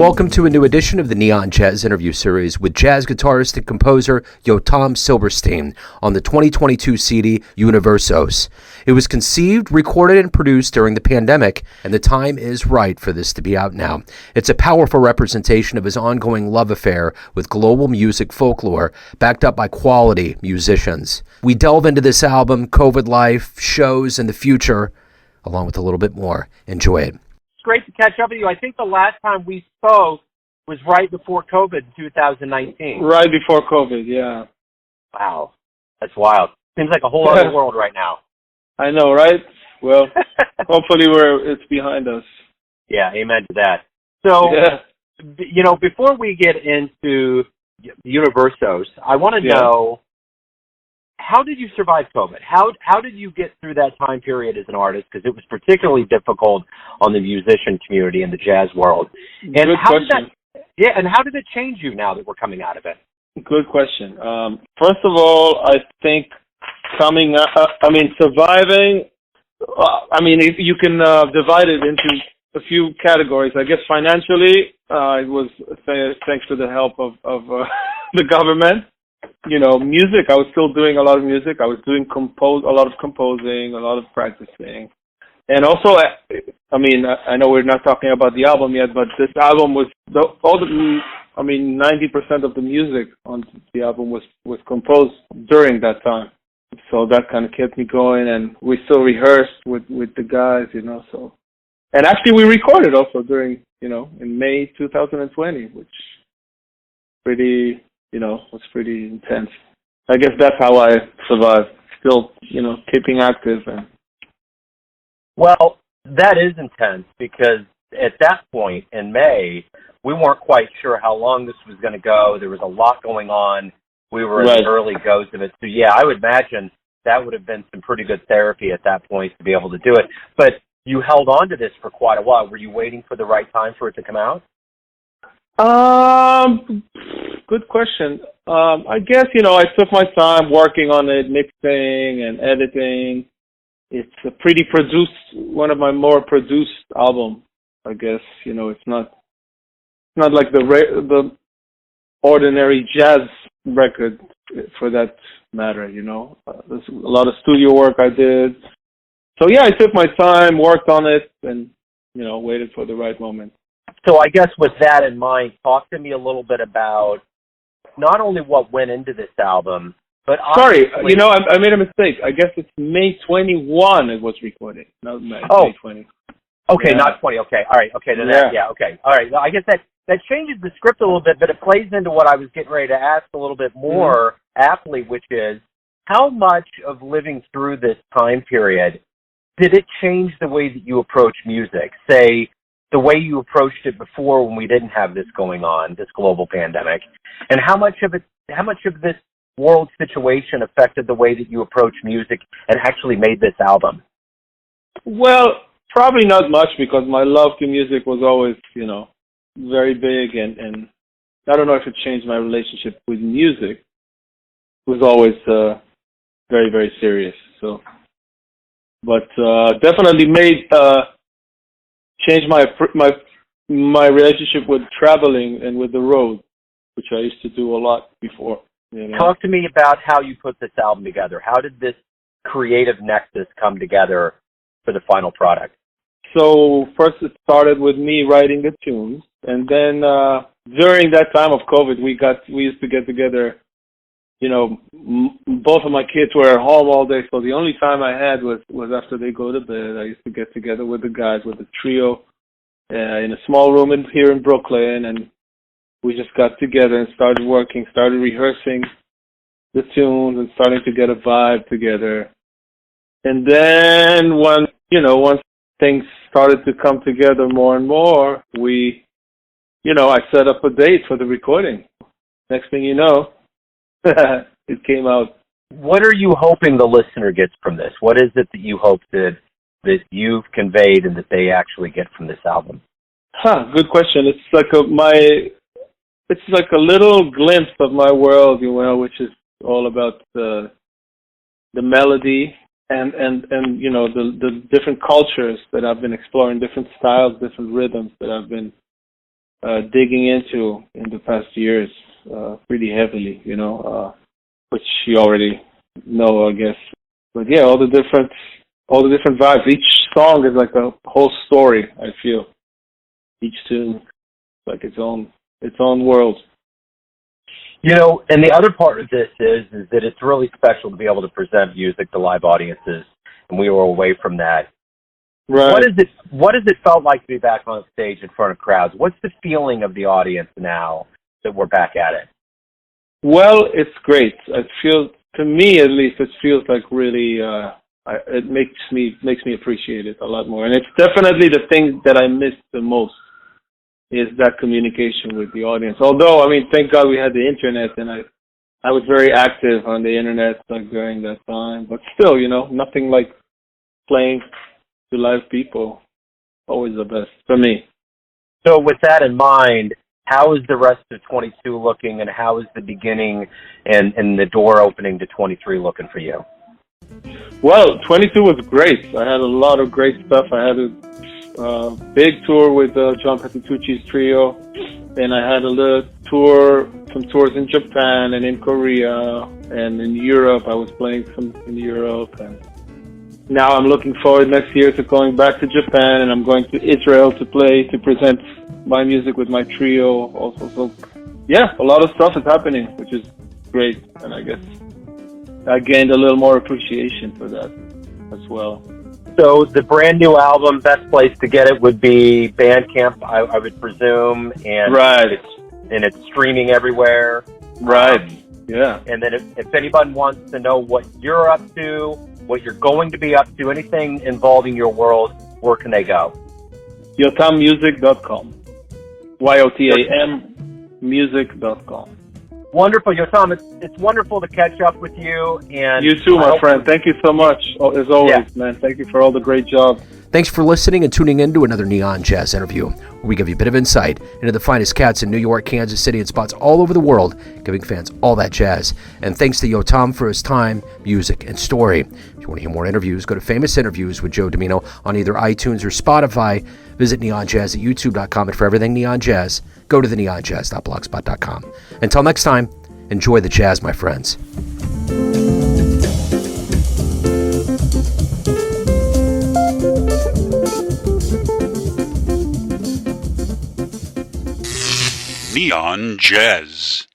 Welcome to a new edition of the Neon Jazz interview series with jazz guitarist and composer Yotam Silberstein on the 2022 CD Universos. It was conceived, recorded, and produced during the pandemic, and the time is right for this to be out now. It's a powerful representation of his ongoing love affair with global music folklore, backed up by quality musicians. We delve into this album, COVID life, shows, and the future, along with a little bit more. Enjoy it. It's great to catch up with you. I think the last time we spoke was right before COVID in 2019. Right before COVID, yeah. Wow. That's wild. Seems like a whole other world right now. I know, right? Well, hopefully it's behind us. Yeah, amen to that. So, before we get into Universos, I want to know, how did you survive COVID? How did you get through that time period as an artist? Because it was particularly difficult on the musician community in the jazz world. And Good question. And how did it change you now that we're coming out of it? Good question. First of all, I think surviving, you can divide it into a few categories. I guess financially, it was thanks to the help of the government. Music, I was still doing a lot of music. I was doing a lot of composing, a lot of practicing. And also, I know we're not talking about the album yet, but this album was, 90% of the music on the album was composed during that time. So that kind of kept me going, and we still rehearsed with the guys, so. And actually we recorded also during, in May 2020, which was pretty intense. I guess that's how I survived. Still, keeping active. Well, that is intense because at that point in May, we weren't quite sure how long this was going to go. There was a lot going on. We were in the early goes of it. So, I would imagine that would have been some pretty good therapy at that point to be able to do it. But you held on to this for quite a while. Were you waiting for the right time for it to come out? Good question. I guess, I took my time working on it, mixing and editing. It's a pretty one of my more produced albums, I guess. It's not like the ordinary jazz record for that matter, There's a lot of studio work I did. So, I took my time, worked on it, and, waited for the right moment. So I guess with that in mind, talk to me a little bit about not only what went into this album, but sorry, I made a mistake. I guess it's May 21 it was recorded, not May 20. Okay, not 20. Okay, all right. Okay, okay. All right. Well, I guess that changes the script a little bit, but it plays into what I was getting ready to ask a little bit more aptly, which is how much of living through this time period did it change the way that you approach music? Say, the way you approached it before when we didn't have this going on, this global pandemic, and how much of this world situation affected the way that you approach music and actually made this album? Well, probably not much, because my love to music was always, very big, and I don't know if it changed my relationship with music. It was always very, very serious. So, but definitely changed my relationship with traveling and with the road, which I used to do a lot before. Talk to me about how you put this album together. How did this creative nexus come together for the final product? So first it started with me writing the tunes, and then during that time of COVID, we used to get together. Both of my kids were at home all day, so the only time I had was after they go to bed. I used to get together with the guys, with the trio, in a small room here in Brooklyn, and we just got together and started working, started rehearsing the tunes and starting to get a vibe together. And then once things started to come together more and more, I set up a date for the recording. Next thing you know, it came out. What are you hoping the listener gets from this? What is it that you hope that you've conveyed and that they actually get from this album? Good question. It's like a little glimpse of my world, which is all about the melody and the different cultures that I've been exploring, different styles, different rhythms that I've been digging into in the past years pretty heavily, which you already know, I guess. But yeah, all the different vibes. Each song is like a whole story, I feel. Each tune is like its own world. And the other part of this is that it's really special to be able to present music to live audiences, and we were away from that. Right. What has it felt like to be back on stage in front of crowds? What's the feeling of the audience now that we're back at it? Well, it's great. To me at least, it feels like really, it makes me appreciate it a lot more. And it's definitely the thing that I miss the most is that communication with the audience. Although, thank God we had the internet, and I was very active on the internet during that time. But still, nothing like playing to live people. Always the best for me. So with that in mind, how is the rest of 22 looking, and how is the beginning and the door opening to 23 looking for you? Well, 22 was great. I had a lot of great stuff. I had a big tour with John Petitucci's trio, and I had some tours in Japan and in Korea and in Europe. I was playing some in Europe, and now I'm looking forward next year to going back to Japan, and I'm going to Israel to present my music with my trio also. So yeah, a lot of stuff is happening, which is great, and I guess I gained a little more appreciation for that as well. So the brand new album, best place to get it would be Bandcamp, I would presume, and right, it's streaming everywhere. Right. Yeah. And then if anyone wants to know what you're up to, what you're going to be up to, anything involving your world, where can they go? YotamMusic.com. YOTAM music.com. Wonderful, Yotam. It's wonderful to catch up with you. And you too, my friend. Thank you so much, as always, man. Thank you for all the great job. Thanks for listening and tuning in to another Neon Jazz interview, where we give you a bit of insight into the finest cats in New York, Kansas City, and spots all over the world, giving fans all that jazz. And thanks to Yotam for his time, music, and story. If you want to hear more interviews, go to Famous Interviews with Joe Domino on either iTunes or Spotify. Visit neonjazz at youtube.com, and for everything Neon Jazz, go to the neonjazz.blogspot.com. Until next time, enjoy the jazz, my friends. Neon Jazz.